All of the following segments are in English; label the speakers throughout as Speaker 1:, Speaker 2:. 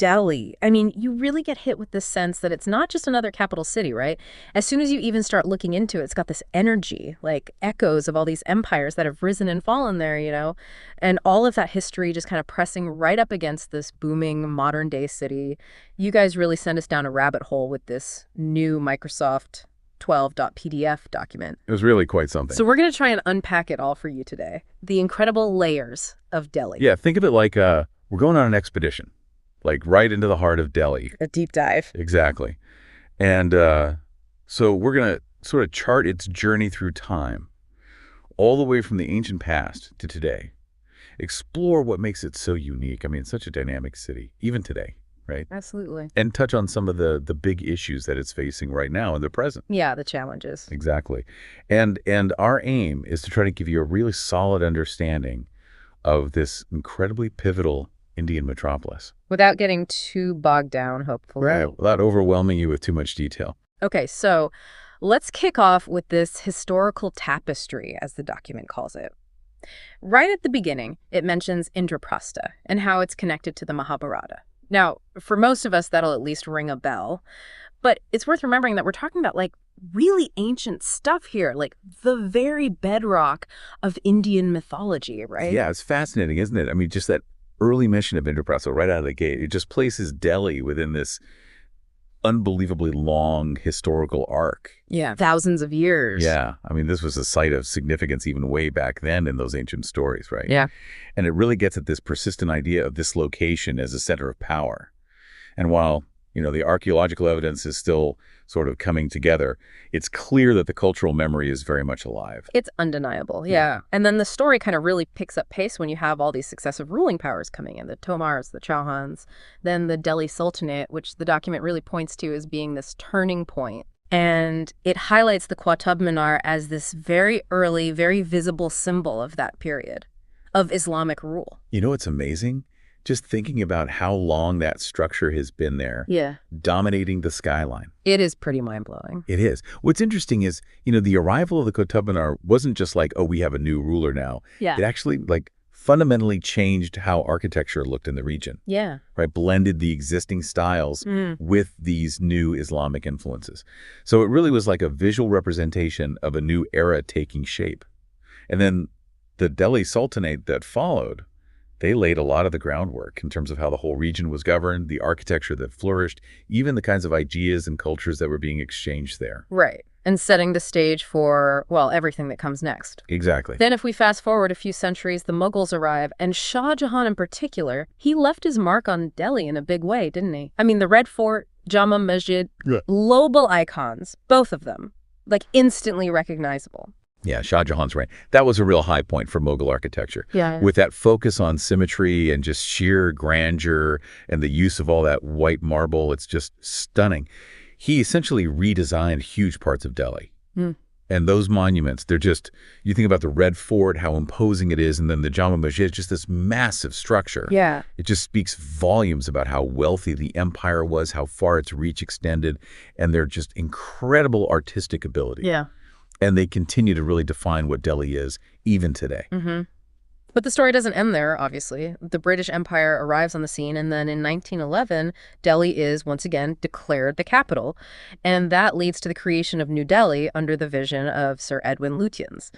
Speaker 1: Delhi. I mean, you really get hit with this sense that it's not just another capital city, right? As soon as you even start looking into it, it's got this energy, like echoes of all these empires that have risen and fallen there, and all of that history just kind of pressing right up against this booming modern day city. You guys really sent us down a rabbit hole with this new Microsoft 12.pdf document.
Speaker 2: It was really quite something.
Speaker 1: So we're going to try and unpack it all for you today. The incredible layers of Delhi.
Speaker 2: Yeah, think of it like we're going on an expedition, like right into the heart of Delhi.
Speaker 1: A deep dive.
Speaker 2: Exactly. And so we're going to sort of chart its journey through time, all the way from the ancient past to today. Explore what makes it so unique. I mean, it's such a dynamic city, even today, right?
Speaker 1: Absolutely.
Speaker 2: And touch on some of the big issues that it's facing right now in the present.
Speaker 1: Yeah, the challenges.
Speaker 2: Exactly. And our aim is to try to give you a really solid understanding of this incredibly pivotal Indian metropolis.
Speaker 1: Without getting too bogged down, hopefully.
Speaker 2: Right, without overwhelming you with too much detail.
Speaker 1: Okay, so let's kick off with this historical tapestry, as the document calls it. Right at the beginning, it mentions Indraprastha and how it's connected to the Mahabharata. Now, for most of us, that'll at least ring a bell. But it's worth remembering that we're talking about, like, really ancient stuff here, like the very bedrock of Indian mythology, right?
Speaker 2: Yeah, it's fascinating, isn't it? I mean, just that early mention of Indraprastha right out of the gate, it just places Delhi within this unbelievably long historical arc.
Speaker 1: Yeah, thousands of years.
Speaker 2: Yeah, I mean, this was a site of significance even way back then in those ancient stories, right?
Speaker 1: Yeah.
Speaker 2: And it really gets at this persistent idea of this location as a center of power. And while, the archaeological evidence is still sort of coming together, it's clear that the cultural memory is very much alive.
Speaker 1: It's undeniable, yeah. And then the story kind of really picks up pace when you have all these successive ruling powers coming in, the Tomars, the Chauhans, then the Delhi Sultanate, which the document really points to as being this turning point. And it highlights the Qutb Minar as this very early, very visible symbol of that period of Islamic rule.
Speaker 2: You know what's amazing? Just thinking about how long that structure has been there, dominating the skyline.
Speaker 1: It is pretty mind-blowing.
Speaker 2: It is. What's interesting is, the arrival of the Qutb Minar wasn't just like, oh, we have a new ruler now.
Speaker 1: Yeah.
Speaker 2: It actually, fundamentally changed how architecture looked in the region.
Speaker 1: Yeah.
Speaker 2: Right? Blended the existing styles with these new Islamic influences. So it really was like a visual representation of a new era taking shape. And then the Delhi Sultanate that followed, they laid a lot of the groundwork in terms of how the whole region was governed, the architecture that flourished, even the kinds of ideas and cultures that were being exchanged there.
Speaker 1: Right. And setting the stage for, well, everything that comes next.
Speaker 2: Exactly.
Speaker 1: Then if we fast forward a few centuries, the Mughals arrive, and Shah Jahan in particular, he left his mark on Delhi in a big way, didn't he? I mean, the Red Fort, Jama Masjid, global icons, both of them, instantly recognizable.
Speaker 2: Yeah, Shah Jahan's right. That was a real high point for Mughal architecture.
Speaker 1: Yeah.
Speaker 2: With that focus on symmetry and just sheer grandeur and the use of all that white marble, it's just stunning. He essentially redesigned huge parts of Delhi. And those monuments, they're just, you think about the Red Fort, how imposing it is, and then the Jama Masjid, just this massive structure.
Speaker 1: Yeah.
Speaker 2: It just speaks volumes about how wealthy the empire was, how far its reach extended, and their just incredible artistic ability.
Speaker 1: Yeah.
Speaker 2: And they continue to really define what Delhi is, even today.
Speaker 1: But the story doesn't end there, obviously. The British Empire arrives on the scene, and then in 1911, Delhi is, once again, declared the capital. And that leads to the creation of New Delhi under the vision of Sir Edwin Lutyens.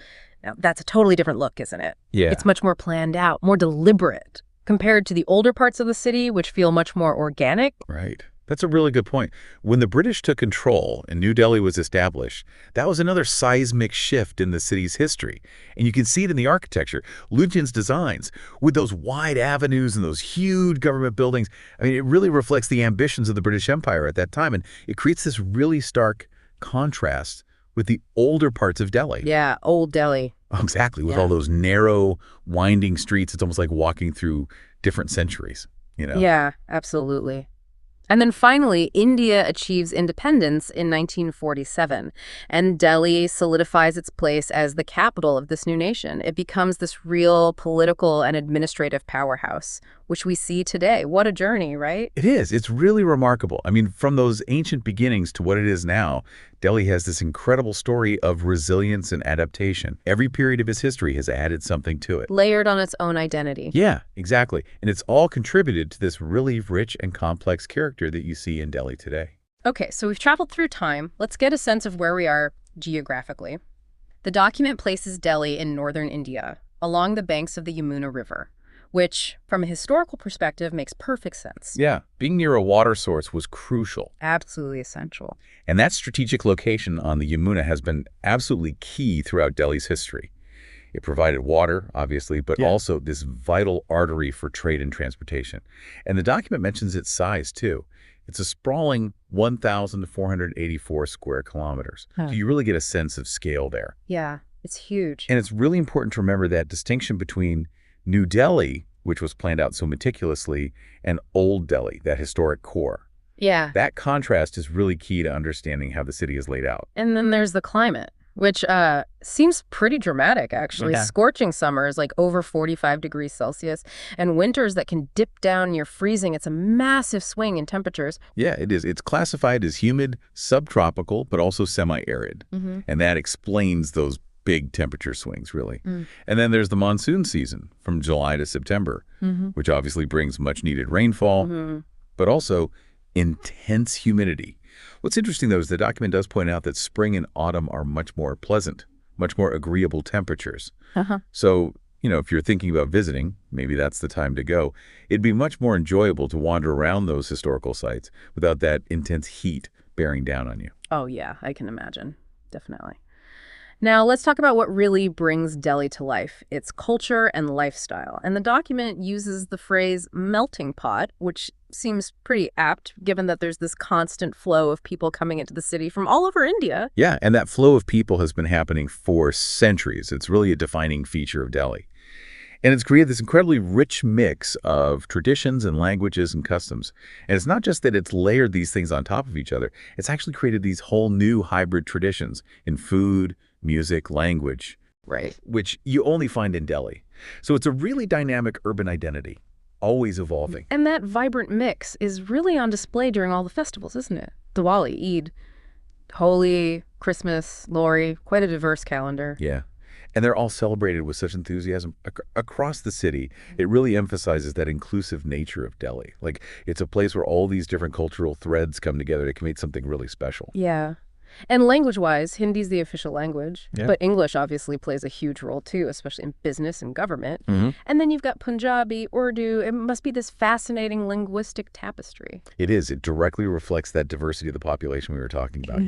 Speaker 1: Now, that's a totally different look, isn't it?
Speaker 2: Yeah.
Speaker 1: It's much more planned out, more deliberate, compared to the older parts of the city, which feel much more organic.
Speaker 2: Right. That's a really good point. When the British took control and New Delhi was established, that was another seismic shift in the city's history. And you can see it in the architecture. Lutyens' designs, with those wide avenues and those huge government buildings, I mean, it really reflects the ambitions of the British Empire at that time. And it creates this really stark contrast with the older parts of Delhi.
Speaker 1: Yeah, old Delhi.
Speaker 2: Exactly, with all those narrow, winding streets. It's almost like walking through different centuries,
Speaker 1: Yeah, absolutely. And then finally, India achieves independence in 1947, and Delhi solidifies its place as the capital of this new nation. It becomes this real political and administrative powerhouse, which we see today. What a journey, right?
Speaker 2: It is. It's really remarkable. I mean, from those ancient beginnings to what it is now, Delhi has this incredible story of resilience and adaptation. Every period of its history has added something to it.
Speaker 1: Layered on its own identity.
Speaker 2: Yeah, exactly. And it's all contributed to this really rich and complex character that you see in Delhi today.
Speaker 1: Okay, so we've traveled through time. Let's get a sense of where we are geographically. The document places Delhi in northern India, along the banks of the Yamuna River, which, from a historical perspective, makes perfect sense.
Speaker 2: Yeah, being near a water source was crucial.
Speaker 1: Absolutely essential.
Speaker 2: And that strategic location on the Yamuna has been absolutely key throughout Delhi's history. It provided water, obviously, but also this vital artery for trade and transportation. And the document mentions its size, too. It's a sprawling 1,484 square kilometers.
Speaker 1: Huh.
Speaker 2: So you really get a sense of scale there.
Speaker 1: Yeah, it's huge.
Speaker 2: And it's really important to remember that distinction between New Delhi, which was planned out so meticulously, and Old Delhi, that historic core.
Speaker 1: Yeah.
Speaker 2: That contrast is really key to understanding how the city is laid out.
Speaker 1: And then there's the climate, which seems pretty dramatic, actually.
Speaker 2: Yeah.
Speaker 1: Scorching summers, like over 45 degrees Celsius, and winters that can dip down near freezing. It's a massive swing in temperatures.
Speaker 2: Yeah, it is. It's classified as humid, subtropical, but also semi-arid.
Speaker 1: Mm-hmm.
Speaker 2: And that explains those big temperature swings, really.
Speaker 1: Mm.
Speaker 2: And then there's the monsoon season from July to September,
Speaker 1: Mm-hmm.
Speaker 2: which obviously brings much needed rainfall,
Speaker 1: Mm-hmm.
Speaker 2: but also intense humidity. What's interesting, though, is the document does point out that spring and autumn are much more pleasant, much more agreeable temperatures.
Speaker 1: Uh-huh.
Speaker 2: So, if you're thinking about visiting, maybe that's the time to go. It'd be much more enjoyable to wander around those historical sites without that intense heat bearing down on you.
Speaker 1: Oh, yeah, I can imagine. Definitely. Now, let's talk about what really brings Delhi to life, its culture and lifestyle. And the document uses the phrase melting pot, which seems pretty apt, given that there's this constant flow of people coming into the city from all over India.
Speaker 2: Yeah, and that flow of people has been happening for centuries. It's really a defining feature of Delhi. And it's created this incredibly rich mix of traditions and languages and customs. And it's not just that it's layered these things on top of each other. It's actually created these whole new hybrid traditions in food, music, language,
Speaker 1: Right.
Speaker 2: which you only find in Delhi. So it's a really dynamic urban identity, always evolving.
Speaker 1: And that vibrant mix is really on display during all the festivals, isn't it? Diwali, Eid, Holi, Christmas, Lohri, quite a diverse calendar.
Speaker 2: Yeah. And they're all celebrated with such enthusiasm across the city. It really emphasizes that inclusive nature of Delhi. Like, it's a place where all these different cultural threads come together to create something really special.
Speaker 1: Yeah. And language-wise, Hindi's the official language,
Speaker 2: Yeah.
Speaker 1: but English obviously plays a huge role too, especially in business and government.
Speaker 2: Mm-hmm.
Speaker 1: And then you've got Punjabi, Urdu. It must be this fascinating linguistic tapestry.
Speaker 2: It is. It directly reflects that diversity of the population we were talking about,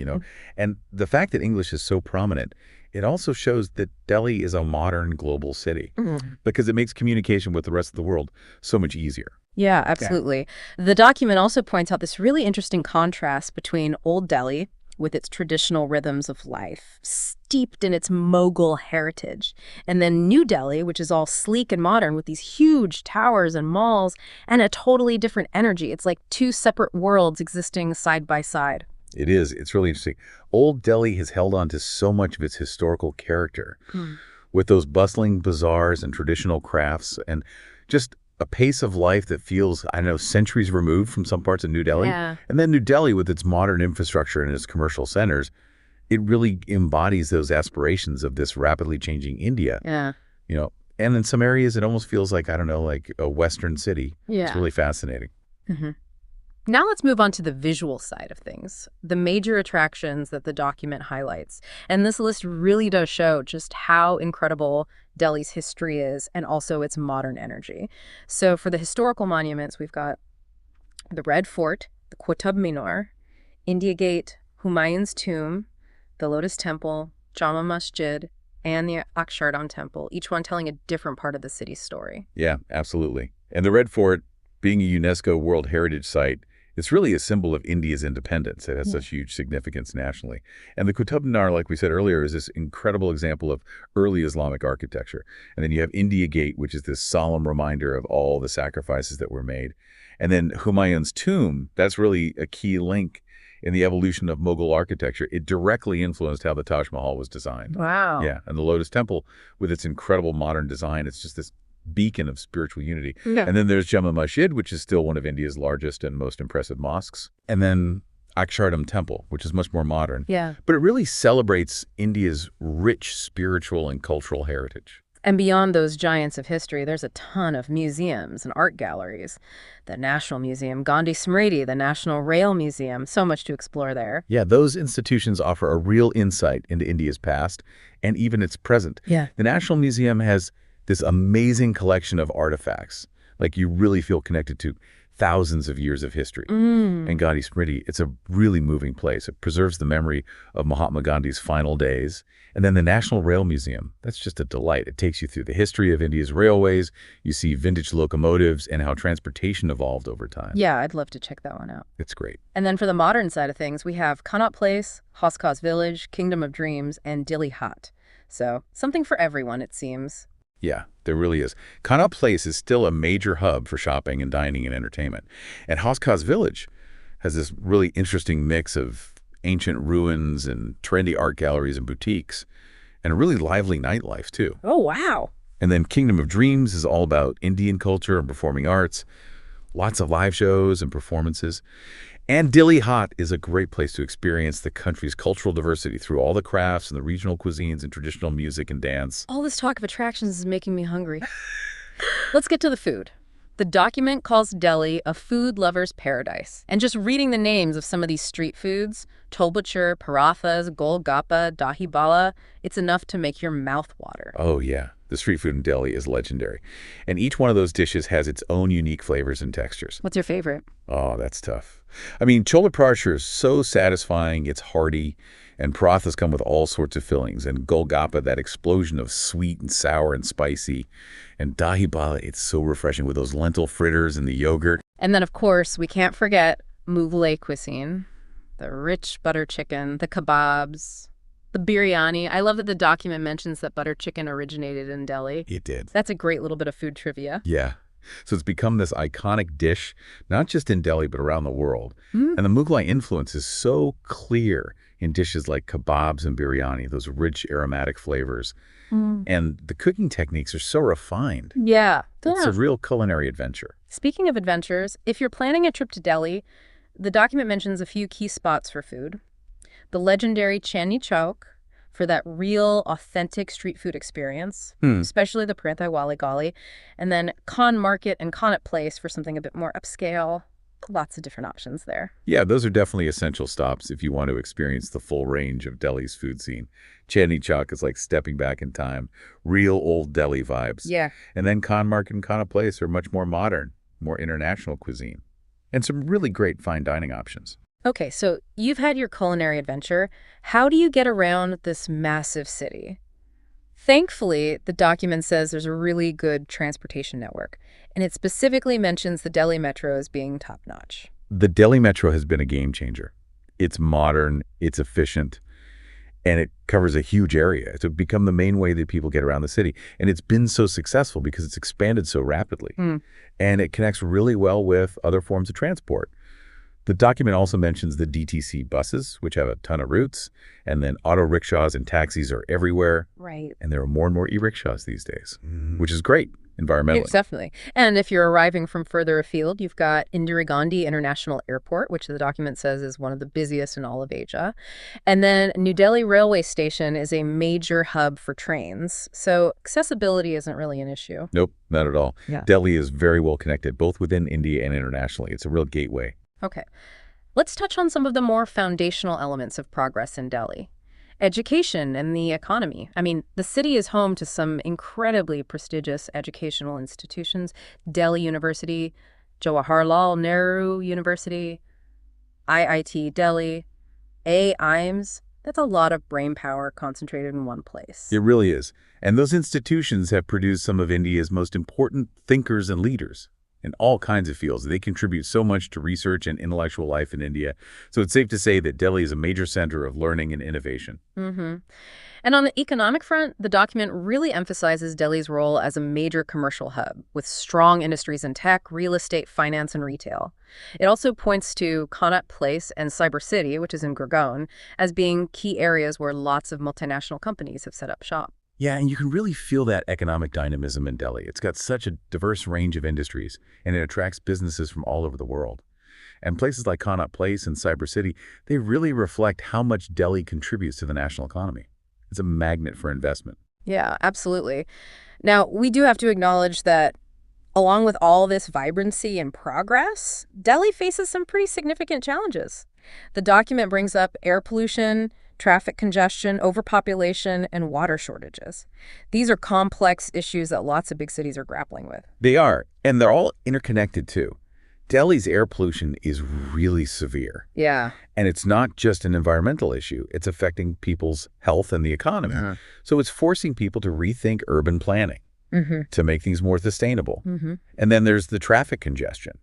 Speaker 2: And the fact that English is so prominent, it also shows that Delhi is a modern global city because it makes communication with the rest of the world so much easier.
Speaker 1: Yeah, absolutely. The document also points out this really interesting contrast between Old Delhi, with its traditional rhythms of life, steeped in its Mughal heritage, and then New Delhi, which is all sleek and modern with these huge towers and malls and a totally different energy. It's like two separate worlds existing side by side.
Speaker 2: It is. It's really interesting. Old Delhi has held on to so much of its historical character with those bustling bazaars and traditional crafts and just a pace of life that feels, I don't know, centuries removed from some parts of New Delhi.
Speaker 1: Yeah.
Speaker 2: And then New Delhi, with its modern infrastructure and its commercial centers, it really embodies those aspirations of this rapidly changing India.
Speaker 1: Yeah.
Speaker 2: And in some areas, it almost feels like, I don't know, like a Western city.
Speaker 1: Yeah.
Speaker 2: It's really fascinating.
Speaker 1: Mm-hmm. Now let's move on to the visual side of things, the major attractions that the document highlights. And this list really does show just how incredible Delhi's history is and also its modern energy. So for the historical monuments, we've got the Red Fort, the Qutub Minar, India Gate, Humayun's Tomb, the Lotus Temple, Jama Masjid, and the Akshardham Temple, each one telling a different part of the city's story.
Speaker 2: Yeah, absolutely. And the Red Fort, being a UNESCO World Heritage Site, it's really a symbol of India's independence. It has such huge significance nationally. And the Qutub Minar, like we said earlier, is this incredible example of early Islamic architecture. And then you have India Gate, which is this solemn reminder of all the sacrifices that were made. And then Humayun's tomb, that's really a key link in the evolution of Mughal architecture. It directly influenced how the Taj Mahal was designed.
Speaker 1: Wow.
Speaker 2: Yeah, and the Lotus Temple, with its incredible modern design, it's just this beacon of spiritual unity.
Speaker 1: Yeah.
Speaker 2: And then there's Jama Masjid, which is still one of India's largest and most impressive mosques. And then Akshardham Temple, which is much more modern.
Speaker 1: Yeah.
Speaker 2: But it really celebrates India's rich spiritual and cultural heritage.
Speaker 1: And beyond those giants of history, there's a ton of museums and art galleries. The National Museum, Gandhi Smriti, the National Rail Museum, so much to explore there.
Speaker 2: Yeah, those institutions offer a real insight into India's past and even its present.
Speaker 1: Yeah.
Speaker 2: The National Museum has this amazing collection of artifacts. Like, you really feel connected to thousands of years of history. And Gandhi Smriti, it's a really moving place. It preserves the memory of Mahatma Gandhi's final days. And then the National Rail Museum, that's just a delight. It takes you through the history of India's railways. You see vintage locomotives and how transportation evolved over time.
Speaker 1: Yeah, I'd love to check that one out.
Speaker 2: It's great.
Speaker 1: And then for the modern side of things, we have Connaught Place, Hoskas Village, Kingdom of Dreams, and Dili Haat. So something for everyone, it seems.
Speaker 2: Yeah, there really is. Connaught Place is still a major hub for shopping and dining and entertainment. And Hoskas Village has this really interesting mix of ancient ruins and trendy art galleries and boutiques, and a really lively nightlife, too.
Speaker 1: Oh, wow.
Speaker 2: And then Kingdom of Dreams is all about Indian culture and performing arts, lots of live shows and performances. And Dili Haat is a great place to experience the country's cultural diversity through all the crafts and the regional cuisines and traditional music and dance.
Speaker 1: All this talk of attractions is making me hungry. Let's get to the food. The document calls Delhi a food lover's paradise. And just reading the names of some of these street foods, tolbachur, parathas, golgappa, dahi bala, it's enough to make your mouth water.
Speaker 2: Oh, yeah. The street food in Delhi is legendary. And each one of those dishes has its own unique flavors and textures.
Speaker 1: What's your favorite?
Speaker 2: Oh, that's tough. I mean, chola prashar is so satisfying, it's hearty, and parathas come with all sorts of fillings. And golgappa, that explosion of sweet and sour and spicy. And dahi bala, it's so refreshing with those lentil fritters and the yogurt.
Speaker 1: And then, of course, we can't forget Mughlai cuisine. The rich butter chicken, the kebabs, the biryani. I love that the document mentions that butter chicken originated in Delhi.
Speaker 2: It did.
Speaker 1: That's a great little bit of food trivia.
Speaker 2: Yeah. So it's become this iconic dish, not just in Delhi, but around the world. And the Mughlai influence is so clear in dishes like kebabs and biryani, those rich aromatic flavors. And the cooking techniques are so refined.
Speaker 1: Yeah.
Speaker 2: It's a real culinary adventure.
Speaker 1: Speaking of adventures, if you're planning a trip to Delhi, the document mentions a few key spots for food. The legendary Chandni Chowk for that real, authentic street food experience, especially the Paranthai Wali Gali, and then Khan Market and Connaught Place for something a bit more upscale. Lots of different options there.
Speaker 2: Yeah, those are definitely essential stops if you want to experience the full range of Delhi's food scene. Chandni Chowk is like stepping back in time, real old Delhi vibes.
Speaker 1: Yeah.
Speaker 2: And then Khan Market and Connaught Place are much more modern, more international cuisine, and some really great fine dining options.
Speaker 1: Okay, so you've had your culinary adventure. How do you get around this massive city? Thankfully, the document says there's a really good transportation network, and it specifically mentions the Delhi Metro as being top-notch.
Speaker 2: The Delhi Metro has been a game changer. It's modern, it's efficient, and it covers a huge area. It's become the main way that people get around the city. And it's been so successful because it's expanded so rapidly. And it connects really well with other forms of transport. The document also mentions the DTC buses, which have a ton of routes, and then auto rickshaws and taxis are everywhere.
Speaker 1: Right.
Speaker 2: And there are more and more e-rickshaws these days, which is great environmentally.
Speaker 1: It's definitely. And if you're arriving from further afield, you've got Indira Gandhi International Airport, which the document says is one of the busiest in all of Asia. And then New Delhi Railway Station is a major hub for trains. So accessibility isn't really an issue.
Speaker 2: Nope, not at all.
Speaker 1: Yeah.
Speaker 2: Delhi is very well connected, both within India and internationally. It's a real gateway.
Speaker 1: Okay. Let's touch on some of the more foundational elements of progress in Delhi. Education and the economy. I mean, the city is home to some incredibly prestigious educational institutions. Delhi University, Jawaharlal Nehru University, IIT Delhi, AIIMS. That's a lot of brainpower concentrated in one place.
Speaker 2: It really is. And those institutions have produced some of India's most important thinkers and leaders. in all kinds of fields. They contribute so much to research and intellectual life in India. So it's safe to say that Delhi is a major center of learning and innovation.
Speaker 1: Mm-hmm. And on the economic front, the document really emphasizes Delhi's role as a major commercial hub with strong industries in tech, real estate, finance, and retail. It also points to Connaught Place and Cyber City, which is in Gurgaon, as being key areas where lots of multinational companies have set up shop.
Speaker 2: Yeah, and you can really feel that economic dynamism in Delhi. It's got such a diverse range of industries, and it attracts businesses from all over the world. And places like Connaught Place and Cyber City, they really reflect how much Delhi contributes to the national economy. It's a magnet for investment.
Speaker 1: Yeah, absolutely. Now, we do have to acknowledge that along with all this vibrancy and progress, Delhi faces some pretty significant challenges. The document brings up air pollution, traffic congestion, overpopulation, and water shortages. These are complex issues that lots of big cities are grappling with.
Speaker 2: They are, and they're all interconnected too. Delhi's air pollution is really severe.
Speaker 1: Yeah.
Speaker 2: And it's not just an environmental issue. It's affecting people's health and the economy. So it's forcing people to rethink urban planning to make things more sustainable. And then there's the traffic congestion,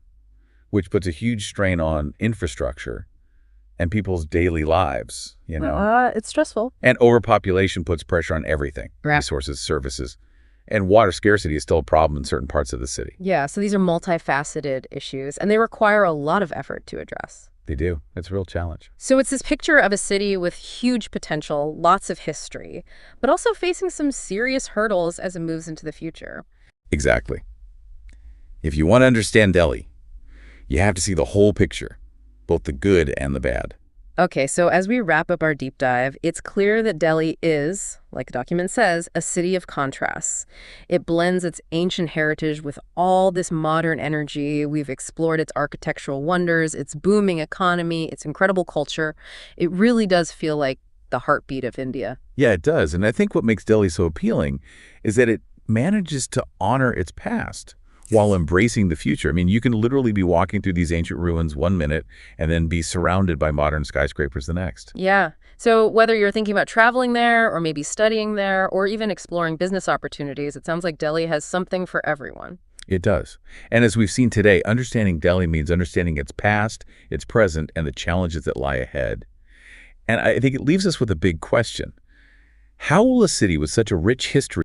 Speaker 2: which puts a huge strain on infrastructure and people's daily lives,
Speaker 1: It's stressful.
Speaker 2: And overpopulation puts pressure on everything,
Speaker 1: Right.
Speaker 2: resources, services. And water scarcity is still a problem in certain parts of the city.
Speaker 1: Yeah, so these are multifaceted issues, and they require a lot of effort to address.
Speaker 2: They do. It's a real challenge.
Speaker 1: So it's this picture of a city with huge potential, lots of history, but also facing some serious hurdles as it moves into the future.
Speaker 2: Exactly. If you want to understand Delhi, you have to see the whole picture, both the good and the bad.
Speaker 1: Okay, so as we wrap up our deep dive, it's clear that Delhi is, like the document says, a city of contrasts. It blends its ancient heritage with all this modern energy. We've explored its architectural wonders, its booming economy, its incredible culture. It really does feel like the heartbeat of India.
Speaker 2: Yeah, it does. And I think what makes Delhi so appealing is that it manages to honor its past while embracing the future. I mean, you can literally be walking through these ancient ruins one minute and then be surrounded by modern skyscrapers the next.
Speaker 1: Yeah. So whether you're thinking about traveling there or maybe studying there or even exploring business opportunities, it sounds like Delhi has something for everyone.
Speaker 2: It does. And as we've seen today, understanding Delhi means understanding its past, its present, and the challenges that lie ahead. And I think it leaves us with a big question. How will a city with such a rich history